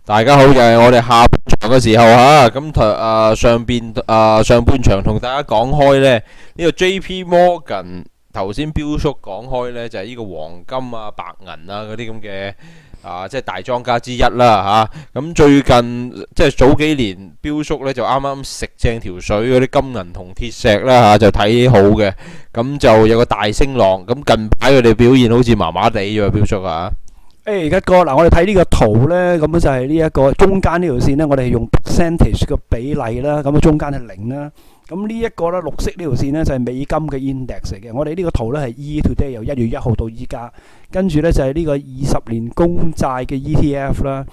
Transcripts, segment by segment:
大家好，又係我哋下半場嘅時候吓，咁上半場同大家講開呢，呢個 J.P. Morgan 頭先標叔講開呢，就係呢個黃金啊、白銀啊嗰啲咁嘅即係大莊家之一啦吓。咁最近即係早幾年，標叔呢就啱啱食正條水嗰啲金銀銅鐵石啦吓，就睇好嘅，咁就有個大升浪。咁近排佢哋表現好似麻麻地喎，標叔啊。一哥嗱，我哋睇呢個圖呢，咁就係呢一個中間呢條線呢，我哋係用 percentage 嘅比例啦，咁中間係0啦。咁呢一個呢，綠色呢條線呢，就係美金嘅 index 嚟嘅。我哋呢個圖呢係 year to date 由1月1號到依家，跟住呢就係呢個20年公債嘅 ETF 啦。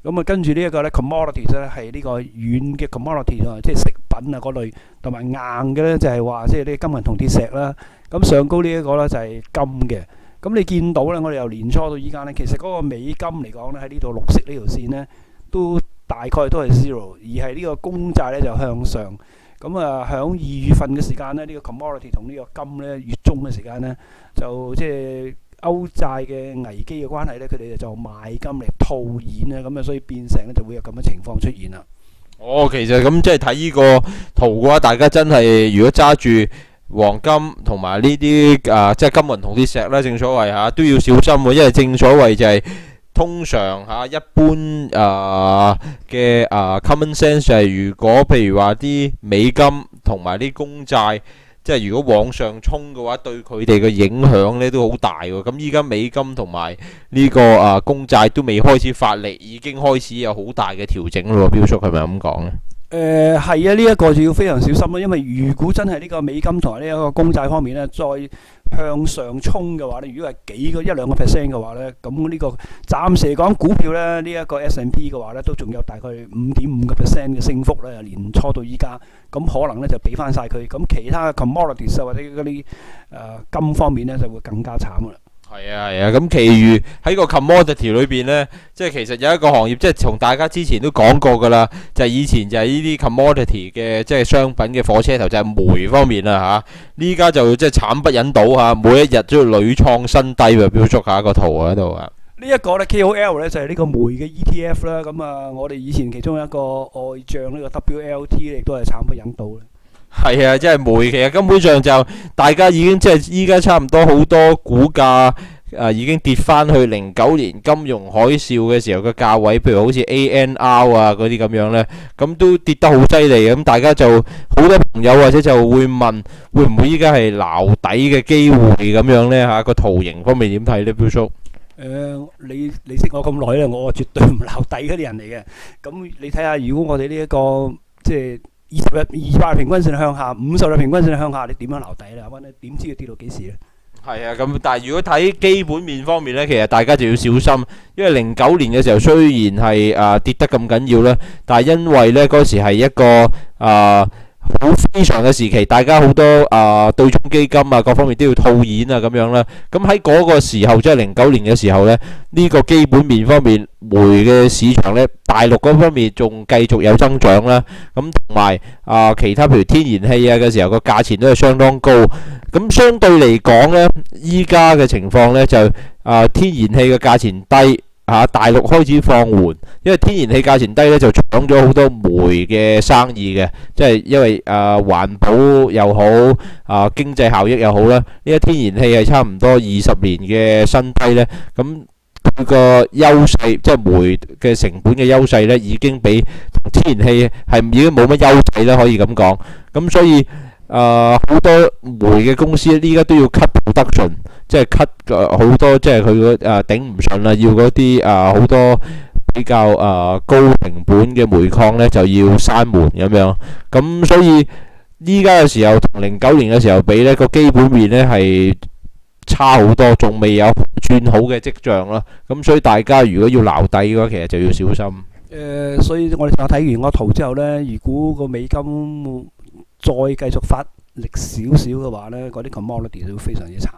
咁啊，跟住呢一個呢 commodities 呢係呢個軟嘅 commodities 啊，即係食品啊嗰類，同埋硬嘅呢就係話即係啲金銀銅鐵石啦。咁上高呢一個呢就係金嘅。咁你見到咧，我哋由年初到依家咧，其實嗰個美金嚟講咧，喺呢度綠色呢條線咧，都大概都係 zero， 而係呢個公債咧就向上。咁啊，響2月份嘅時間咧，呢個 commodity 同呢個金咧，月中嘅時間咧，就即係歐債嘅危機嘅關係咧，佢哋就賣金嚟套現啊，咁啊，所以變成咧就會有咁嘅情況出現啦。哦，其實咁即係睇呢個圖嘅話，大家真係如果揸住黃金同埋呢啲即係金銀銅鐵石咧，正所謂都要小心喎，因為正所謂就係通常一般嘅common sense 就係如果譬如話啲美金同埋啲公債，即係如果往上衝嘅話，對佢哋嘅影響咧都好大喎。咁依家美金同埋呢個公債都未開始發力，已經開始有好大嘅調整咯。標叔係咪咁講咧？係啊，呢一個就要非常小心咯，因為如果真係呢個美金同埋呢一個公債方面咧，再向上衝嘅話咧，如果係1-2% 嘅話咧，咁呢個暫時嚟講股票咧，呢一個 S&P 嘅話咧，都仲有大概5.5% 嘅升幅咧，年初到依家，咁可能咧就俾翻晒佢，咁其他嘅 commodities 或者嗰啲金方面咧就會更加慘噶啦。係啊，咁其餘喺個 commodity 裏邊呢，即係其實有一個行業，即係同大家之前都講過噶啦，就係以前就係呢啲 commodity 嘅即係商品嘅火車頭，就係煤方面啦嚇。呢家就即係慘不忍睹嚇，每一日都要屢創新低喎。標出下一個圖喺度啊。呢一個咧 KOL 咧就係呢個煤嘅 ETF 啦。咁啊，我哋以前其中一個外帳呢個 WLT 亦都係慘不忍睹咧。係啊，即係煤，其實根本上就大家已經即係依家差唔多好多股價已經跌翻去09年金融海嘯嘅時候嘅價位，譬如好似 ANR 嗰啲咁樣呢，咁都跌得好犀利。咁大家就好多朋友或者就會問，會唔會依家係撈底嘅機會咁樣呢？嚇，個圖形方面點睇呢？標叔？你識我咁耐咧，我絕對唔撈底嗰啲人嚟嘅。咁你睇下，如果我哋呢一個即係200日平均線向下，50日平均線向下，你點樣撈底咧？你點知佢跌到幾時咧？係啊，咁但係如果睇基本面方面呢，其實大家就要小心，因為09年嘅時候雖然係跌得咁緊要啦，但係因為呢嗰時係一個好非常嘅時期，大家好多對沖基金各方面都要套現咁樣啦。咁喺嗰個時候，即係09年嘅時候呢，呢個基本面方面，煤嘅市場呢，大陸嗰方面仲繼續有增長啦。咁同埋其他譬如天然氣嘅時候，個價錢都係相當高。咁相對嚟講呢，依家嘅情況呢，就天然氣嘅價錢低。大陸開始放緩，因為天然氣價錢低咧，就搶咗好多煤嘅生意嘅，即係因為環保又好，經濟效益又好啦。呢個天然氣係差唔多20年嘅新低咧，咁佢個優勢即係煤嘅成本嘅優勢咧，已經比天然氣係已經冇乜優勢啦，可以咁講。咁所以好多煤嘅公司依家都要 cut production，即係 cut 好多，即係佢頂唔順啦，要嗰啲好多比較高成本嘅煤礦咧就要閂門咁樣。咁所以依家嘅時候同09年嘅時候比咧，個基本面咧係差好多，仲未有轉好嘅跡象啦。咁所以大家如果要撈底嘅話，其實就要小心。所以我哋睇完個圖之後咧，如果個美金再繼續發力少少嘅話呢，嗰啲 commodity 都非常之慘。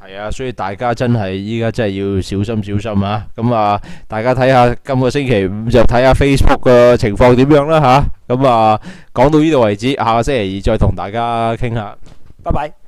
係啊，所以大家真係依家真係要小心啊！咁大家睇下今個星期五就睇下 Facebook 嘅情況點樣啦嚇。咁講到呢度為止，下個星期二再同大家傾下。拜拜。